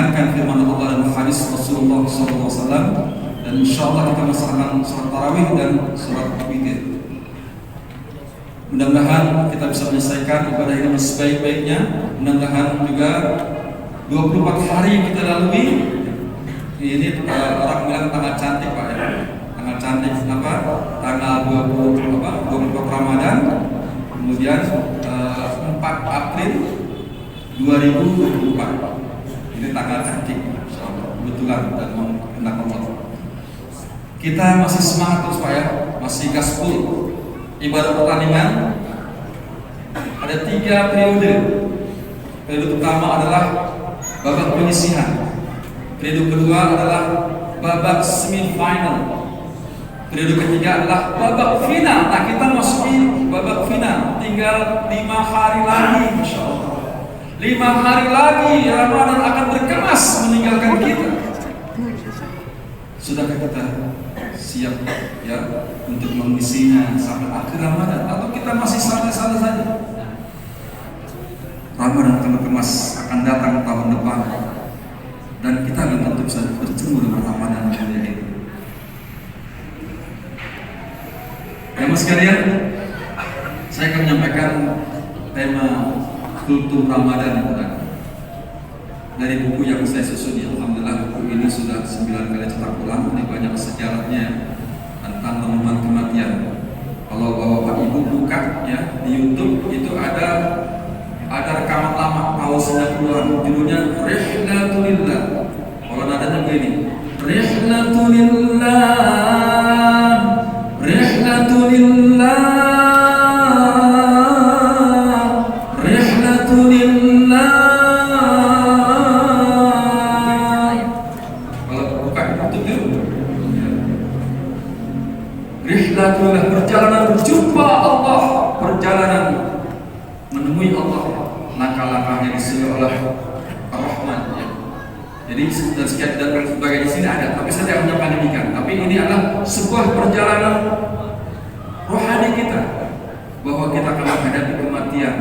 mendengarkan firman Allah dan hadis Rasulullah SAW, dan insyaallah kita melaksanakan sholat tarawih dan sholat witir. Mudah-mudahan kita bisa menyelesaikan ibadah ini sebaik-baiknya. Mudah-mudahan juga 24 hari yang kita lalui ini orang bilang tanggal cantik Pak ya. Tanggal cantik kenapa? Tanggal 24 Ramadan, kemudian 4 April 2024. Ini tanggal cantik, kebetulan dan mengenang Allah. Kita masih semangat terus Pak ya, masih gaspol. Ibadah pertandingan ada 3 periode. Periode pertama adalah babak penyisihan. Periode kedua adalah babak semifinal. Periode ketiga adalah babak final. Nah, kita masuki babak final. Tinggal 5 hari lagi, Masya Allah. 5 hari lagi Ramadan akan berkemas meninggalkan kita. Sudahkah kita siap ya untuk mengisinya sampai akhir Ramadan, atau kita masih santai-santai saja? Ramadan akan berkemas, akan datang tahun depan, dan kita akan tentu bisa bertemu dengan Ramadan yang mulia ini. Ya Mas sekalian, saya akan menyampaikan tema kultur Ramadan yang datang dari buku yang saya susun. Alhamdulillah buku ini sudah 9 kali cetak ulang. Ini banyak sejarahnya tentang momen kematian. Kalau bapak ibu buka ya di YouTube itu ada rekaman lama tahun 90-an, judulnya Rihlatulillah. Kalau nadanya begini, Rihlatulillah, Rihlatulillah, Rihlatulillah. Rihlatulah, perjalanan berjumpa Allah, perjalanan menemui Allah. Langkah-langkahnya disuruh oleh Ar-Rahman ya. Jadi dan sekian dan sebagainya di sini ada, tapi saya tidak menyampaikan demikian. Tapi ini adalah sebuah perjalanan rohani kita, bahwa kita akan menghadapi kematian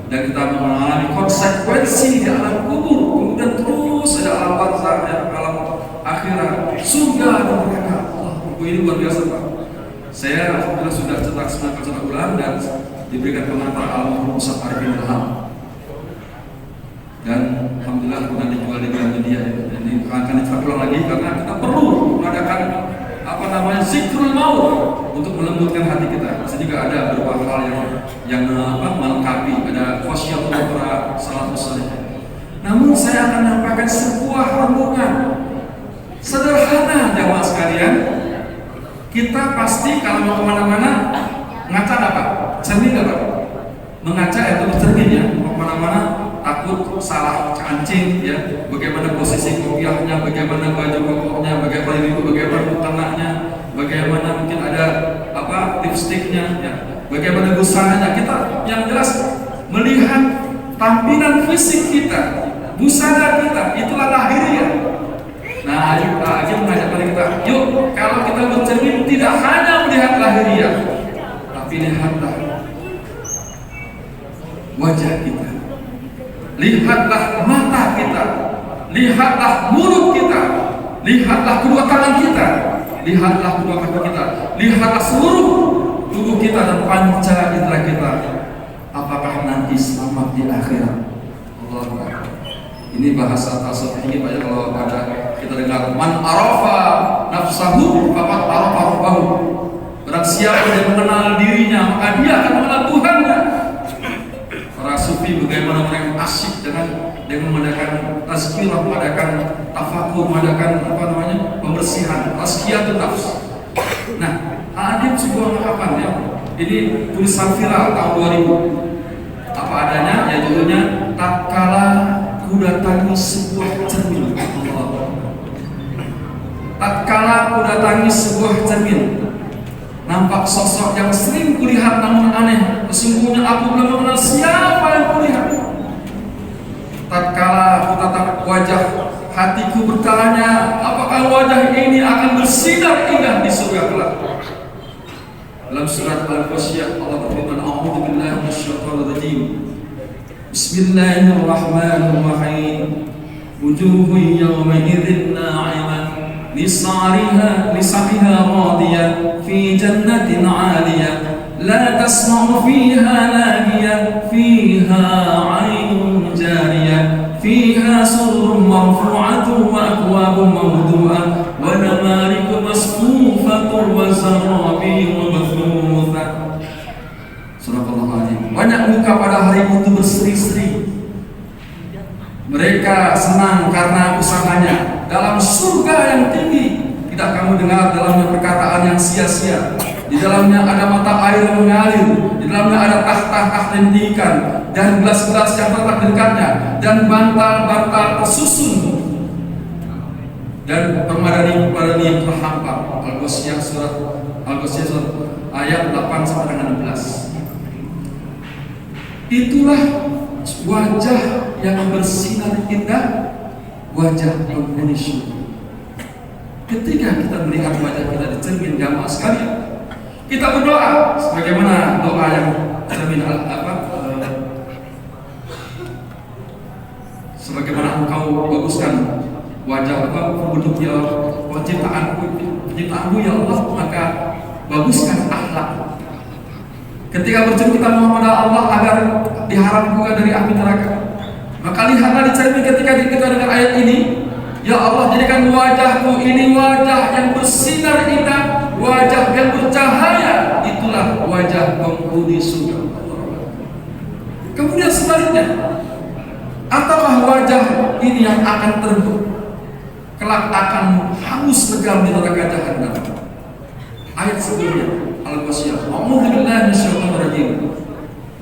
dan kita mengalami konsekuensi di alam kubur, kemudian terus ada alam barzakh, alam akhirat, surga dan neraka. Buku ini luar biasa Pak. Saya alhamdulillah sudah cetak ulang dan diberikan pengantar almarhum Ustaz Arifin Ilham, dan alhamdulillah kemudian dijual di Gramedia. Jadi akan dicetak ulang lagi karena kita perlu mengadakan zikrul maut untuk melembutkan hati kita. Saya juga ada beberapa hal yang melengkapi, ada khasyatullah para salafus saleh. Namun saya akan menyampaikan sebuah renungan sederhana jamaah sekalian. Kita pasti kalau mau kemana-mana ngaca apa? Cermin apa? Mengaca atau bercermin ya. Mau kemana-mana takut salah kancing ya. Bagaimana posisi kopiahnya, bagaimana baju kokohnya, bagaimana itu, bagaimana mutanaknya, bagaimana mungkin ada lipstiknya ya. Bagaimana busananya. Kita yang jelas melihat tampilan fisik kita, busana kita, itulah lahiriah. Nah, Haji mengajak kita, yuk kalau kita bercermin tidak hanya melihat lahiriah, tapi lihatlah wajah kita, lihatlah mata kita, lihatlah mulut kita, lihatlah kedua tangan kita, lihatlah kedua kaki kita, lihatlah seluruh tubuh kita dan panca indera kita. Apakah nanti selamat di akhirat? Allah. Ini bahasa tasawuf ini banyak kalau ada kita dengar, man arafa nafsahu faqad arafa rabbahu. Barang siapa yang mengenal dirinya, maka dia akan mengenal Tuhannya. Para sufi bagaimana mereka asyik dengan mengadakan tazkirah, mengadakan tafakur, mengadakan pembersihan, tazkiyatun nafs. Nah, ada sebuah ungkapan ya. Ini tulisan viral tahun 2000. Apa adanya, ya judulnya tatkala ku datangi sebuah cermin. Tatkala ku datangi sebuah cermin, nampak sosok yang sering kulihat namun aneh. Sesungguhnya aku belum mengenal siapa yang kulihat. Tatkala ku tatap wajah, hatiku bertanya, apakah wajah ini akan bersinar indah di surga kelak? Dalam surat Al-Ghasyiyah Allah berfirman, a'udzu billahi minasyaitonir rajim. Bismillahirrahmanirrahim. wujuhun yawma idzin na'imah lisa'riha radiyah fi jannatin 'aliyah la tasma'u fiha lagiyah fiha 'ainun jariyah fiha sururun marfu'atun wa akwabun mawdu'ah wa namariku masfufatun wa zarabiyyun mabthuthah. Subhanallah. Banyak muka pada hari itu berseri-seri. Mereka senang karena usahanya. Dalam surga yang tinggi, tidak kamu dengar dalamnya perkataan yang sia-sia. Di dalamnya ada mata air yang mengalir. Di dalamnya ada tahta-tahta yang ditinggikan dan gelas-gelas yang terletak di dekatnya dan bantal-bantal tersusun dan permadani yang terhampar. Al-Ghasyiyah surat ayat 8 sampai dengan 16. Itulah wajah yang bersinar indah, wajah penghuni syurga. Ketika kita melihat wajah kita di cermin jamaah sekalian, kita berdoa sebagaimana doa yang cermin sebagaimana engkau baguskan wajah bentuk penciptaanmu ya Allah, maka baguskan akhlak. Ketika berjumpa kita mohon Allah agar diharap juga dari api neraka. Maka lihatlah di cermin ketika kita dengar ayat ini, ya Allah jadikan wajahku ini wajah yang bersinar indah, wajah yang bercahaya, itulah wajah penghuni surga. Kemudian sebaliknya, ataukah wajah ini yang akan terbentuk kelak akan hangus legam di neraka jahanam? Ayat sebelumnya Al-Ghasyiyah. A'udzubillahi minasyaitonir rajim.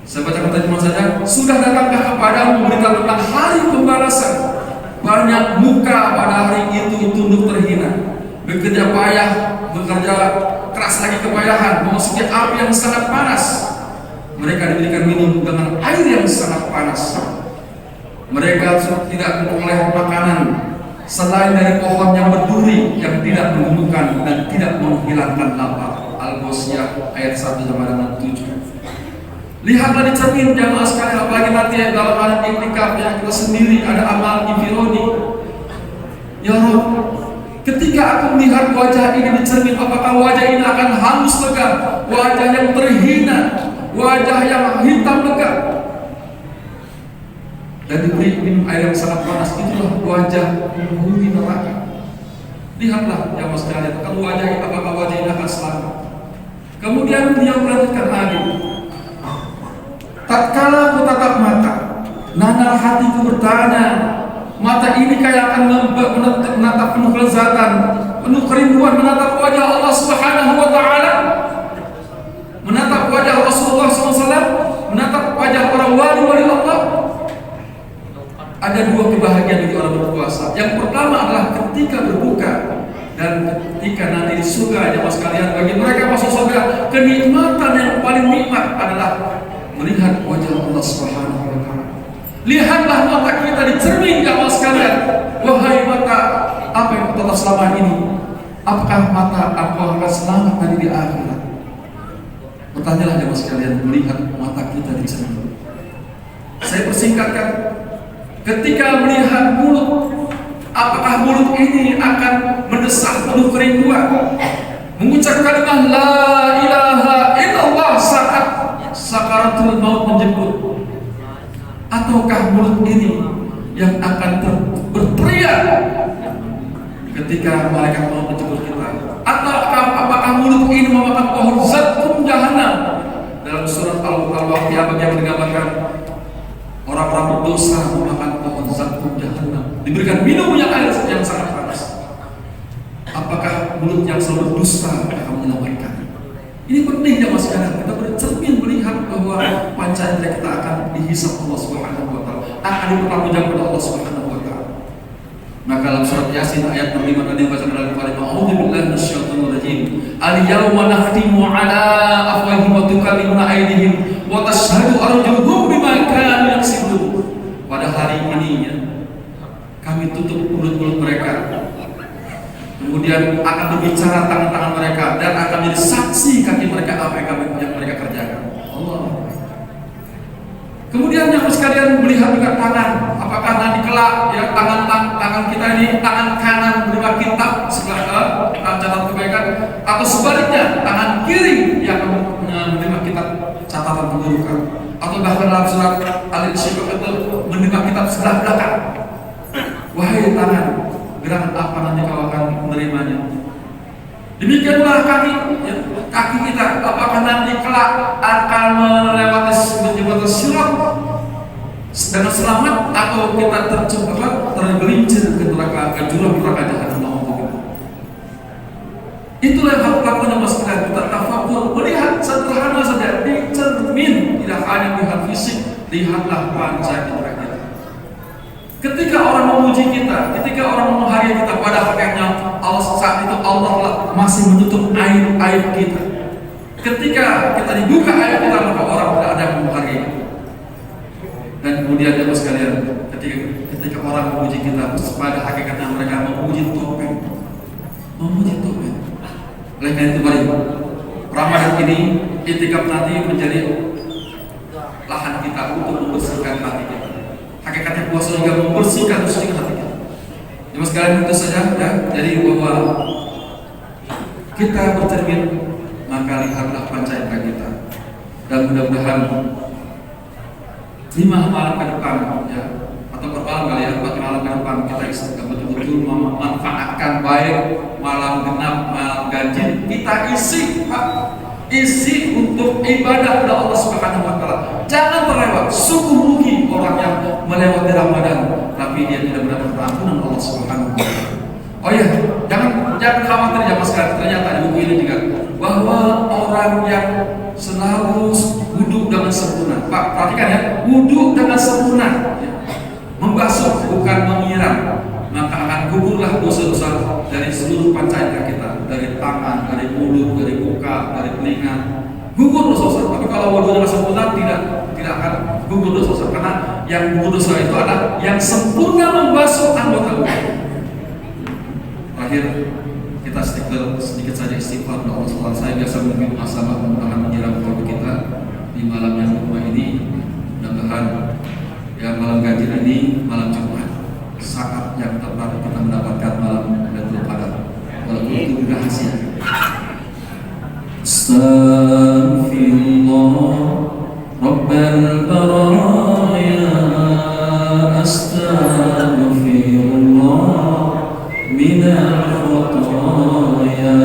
Saya bacakan terjemahan saja. Sudah datangkah kepadamu berita tentang hari pembalasan? Banyak muka pada hari itu tunduk terhina, bekerja payah, bekerja keras lagi kepayahan, memasuki api yang sangat panas. Mereka diberikan minum dengan air yang sangat panas. Mereka tidak memperoleh makanan selain dari pohon yang berduri yang tidak menumbuhkan dan tidak menghilangkan lapar. Al-Ghasyiyah ayat 1 sampai dengan 7. Lihatlah di cermin jamaah sekalian, apalagi nanti dalam alat iktikaf yang kita sendiri ada amal infironi. Ya Rabb, ketika aku melihat wajah ini di cermin, apakah wajah ini akan hangus legam, wajah yang terhina, wajah yang hitam legam, dan diberi minum air yang sangat panas? Itulah wajah penghuni neraka. Lihatlah jamaah sekalian, kalau wajah ini, apakah wajah ini akan selamat? Kemudian beliau melanjutkan lagi, tatkala ku tatap mata, nanar hatiku bertanya, mata ini kayak akan menatap penuh kelezatan, penuh kerinduan, menatap wajah Allah Subhanahu wa Ta'ala, menatap wajah Rasulullah SAW, menatap wajah para wali-wali Allah. Ada dua kebahagiaan bagi orang berpuasa. Yang pertama adalah ketika berbuka, dan ketika nanti di surga jemaah sekalian, bagi mereka masuk surga, kenikmatan yang paling nikmat adalah melihat wajah Allah Subhanahu wa Ta'ala. Lihatlah mata kita di cermin jemaah sekalian. Wahai mata, apa yang kau telah selama ini? Apakah mata aku akan selamat nanti di akhirat? Bertanyalah jemaah sekalian, melihat mata kita di cermin. Saya persingkatkan, ketika melihat mulut, apakah mulut ini akan mendesah penuh kerinduan, mengucap kalimat la ilaha illallah saat sakaratul maut menjemput? Ataukah mulut ini yang akan berteriak ketika malaikat maut menjemput kita? Apakah mulut ini memakan pohon zakum jahannam? Dalam surat Al-Waqiah bagian menggambarkan orang-orang berdosa memakan pohon zakum jahannam, diberikan minum yang air yang sangat panas. Apakah mulut yang selalu berdusta akan menyelamatkan? Ini penting ya mas sekalian, kita bercermin melihat bahwa panca indera kita akan dihisap Allah Subhanahu wa Ta'ala, akan dipertanggungjawabkan oleh Allah Subhanahu wa Ta'ala. Maka dalam surat Yasin ayat 65 tadi baca dalam kalimat a'udzubillahi minasyaitonir rajim, al-yawma nakhtimu ala afwahihim wa tukallimuna aydihim wa tashhadu arjuluhum bima kanu yaksibun. Pada hari ini ya, kami tutup mulut-mulut mereka, kemudian akan berbicara tangan-tangan mereka, dan akan menjadi saksi kaki mereka apa yang mereka kerjakan. Allah. Kemudian yang sekalian melihat juga tangan, apa Apakah nanti kelak ya tangan kita ini tangan kanan menerima kitab sebelah catatan kebaikan, atau sebaliknya tangan kiri yang menerima kitab catatan keburukan, atau bahkan dalam surat Al-Insyiqaq itu menerima kitab sebelah belakang. Wahai tangan, gerangan apa nanti kau akan menerimanya? Demikianlah kaki, ya, kaki kita, apakah nanti kelak akan melewati sirat dengan selamat, atau kita tergelincir ke neraka, ke jurang neraka jahanam. Itulah yang harus lakukan Mas sekalian. Kita tafakur, melihat sederhana saja, dicermin, tidak hanya melihat fisik, lihatlah panca indera kita. Ketika orang memuji kita, ketika orang menghargai kita, pada hakikatnya Allah saat itu Allah masih menutup aib kita. Ketika kita dibuka aib kita, maka orang tidak ada yang menghargai kita. Dan kemudian Mas sekalian, ketika orang memuji kita, pada hakikatnya mereka memuji topeng, Oleh karena itu mari Ramadan ini, itikaf nanti menjadi lahan kita untuk membersihkan hati kita. Hakikatnya puasa juga membersihkan hati kita. Jadi sekalian itu saja ya. Jadi bahwa kita bercermin, maka lihatlah panca indera kita. Dan mudah-mudahan 5 malam ke depan ya, atau bermalam kali ya, 4 malam ke depan kita betul-betul memanfaatkan baik malam genap, malam ganjil, kita isi untuk ibadah kepada Allah Subhanahu wa taala. Jangan terlewat. Sungguh rugi orang yang melewati Ramadan tapi dia tidak mendapat ampunan Allah Subhanahu wa taala. Oh ya, jangan khawatir ya Mas, ternyata di buku ini juga bahwa orang yang selalu wudhu dengan sempurna. Pak, perhatikan ya, wudhu dengan sempurna, ya. Membasuh bukan menyiram, maka akan gugurlah dosa-dosa dari seluruh panca indera kita, dari tangan, dari mulut, dari muka, dari telinga, gugur dosa-dosa. Tapi kalau wudhu dengan sempurna tidak akan gugur dosa-dosa, karena yang gugur dosa itu adalah yang sempurna membasuh anggota tubuh. Terakhir kita sedikit saja istighfar kepada Allah SWT. Saya biasa mungkin masalah mudah-mudahan menyiram kolbu kita di malam yang kedua ini. Mudah-mudahan ya malam ganjil ini, malam Jumat, saat yang tepat kita mendapatkan malam Lailatul Qadar, walaupun itu rahasia. Astaghfirullah Rabbal baraya, astaghfirullah minal khataya,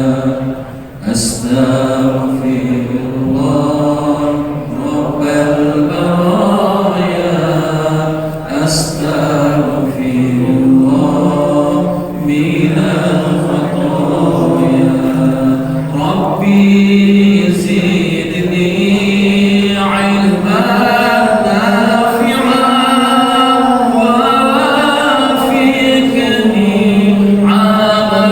astaghfirullah Rabbal baraya, astaghfirullah minal khataya, Rabbi zidni ilman nafi'an wa wafiqni amal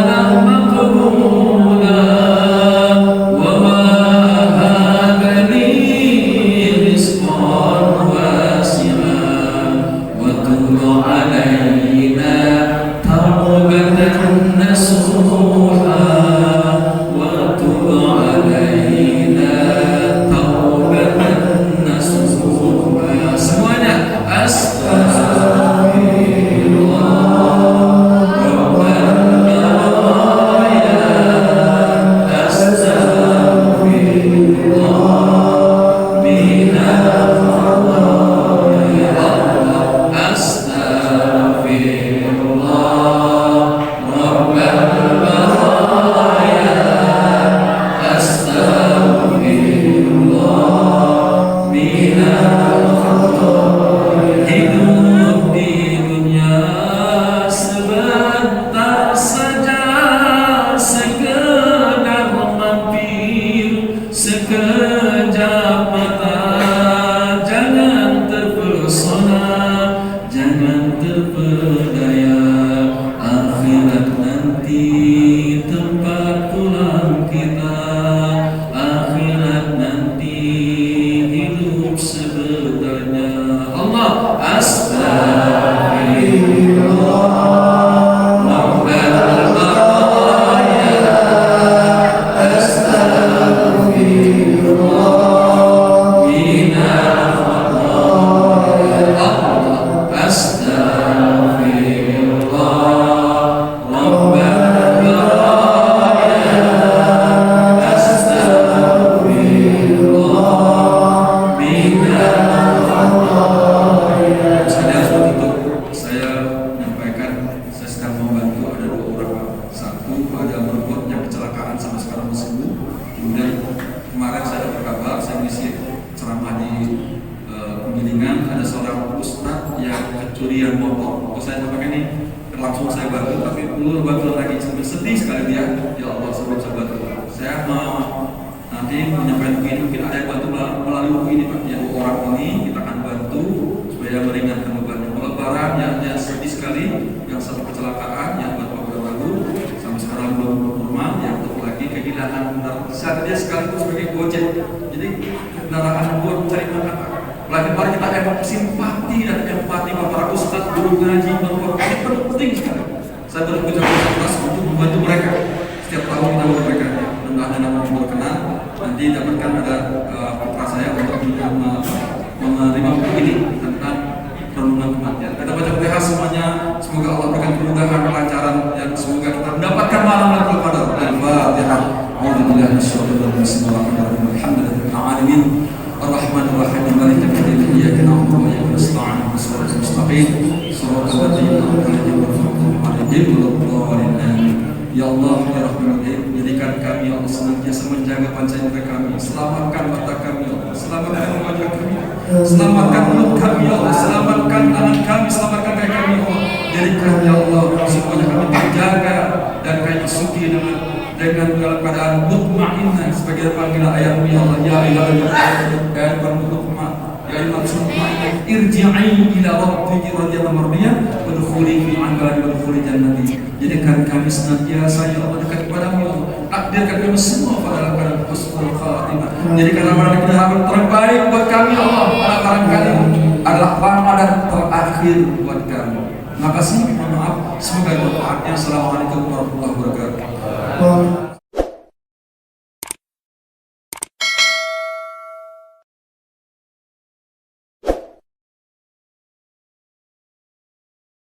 satu ada mertuanya kecelakaan sampai sekarang masih sembuh. Kemudian kemarin saya dapat kabar, saya ngisi ceramah di Penggilingan, ada seorang ustaz yang kecurian motor. Waktu saya sampaikan ini langsung saya bantu, tapi perlu bantu lagi. Sampai sedih sekali dia, ya Allah saya bisa bantu. Saya mau nanti menyampaikan begini, mungkin ada yang bantu melalui buku ini Pak. Yang orang ini kita akan bantu supaya meringankan bebannya. Kalau barang yang sedih sekali, yang satu kecelakaan, yang beberapa lalu sampai sekarang belum normal, yang satu lagi kehilangan kendaraan. Saat dia sekaligus sebagai gojek, jadi kendaraan buat mencari makan. Lagi mari kita simpati dan empati para ustadz, guru ngaji, ini penting sekali. Saya berusaha keras untuk membantu mereka. Setiap tahun kita membantu mereka. Mudah-mudahan nama berkenan. Nanti dapatkan ada putra saya untuk menerima buku ini tentang perlindungan kematian. Kita baca PH semuanya. Semoga Allah berikan kemudahan, kelancaran, dan semoga kita mendapatkan malam Lailatul Qadar. Al-Fatihah. A'udzubillahi minasyaitonir rajim. Alhamdulillahirabbil alamin. Ar-Rahmanir Rahim. Maliki yaumiddin. Iyyaka na'budu wa iyyaka nasta'in. Shiratal mustaqim. Shiratal ladzina an'amta 'alaihim ghairil maghdubi. Ya Allah, ya Rahman Rahim, jadikan kami ya Allah senantiasa menjaga panca indera kami. Selamatkan mata kami ya Allah, selamatkan wajah kami, selamatkan mulut kami ya Allah, selamatkan tangan kami, selamatkan kaki kami ya Allah. Jadikan ya Allah semuanya kami terjaga dan kami masuki dengan dalam keadaan mutmainnah sebagai panggilan ayat ya Allah, ya ilahi ya mutmainnah, ya ilahi mutmainnah, irji'i ila rabbiki radiyatan mardiyah wa dukhuli fi 'ibadi wa dukhuli jannati. Jadikan kami senantiasa ya Allah dekat kepadamu ya Allah. Takdirkan kami semua pada keadaan husnul khatimah. Jadikan amalan kita harapan terbaik buat kami ya Allah. Pada barangkali adalah ramadan terakhir buat kami. Terima kasih, mohon maaf. Semoga bermanfaatnya. Assalamualaikum warahmatullahi wabarakatuh.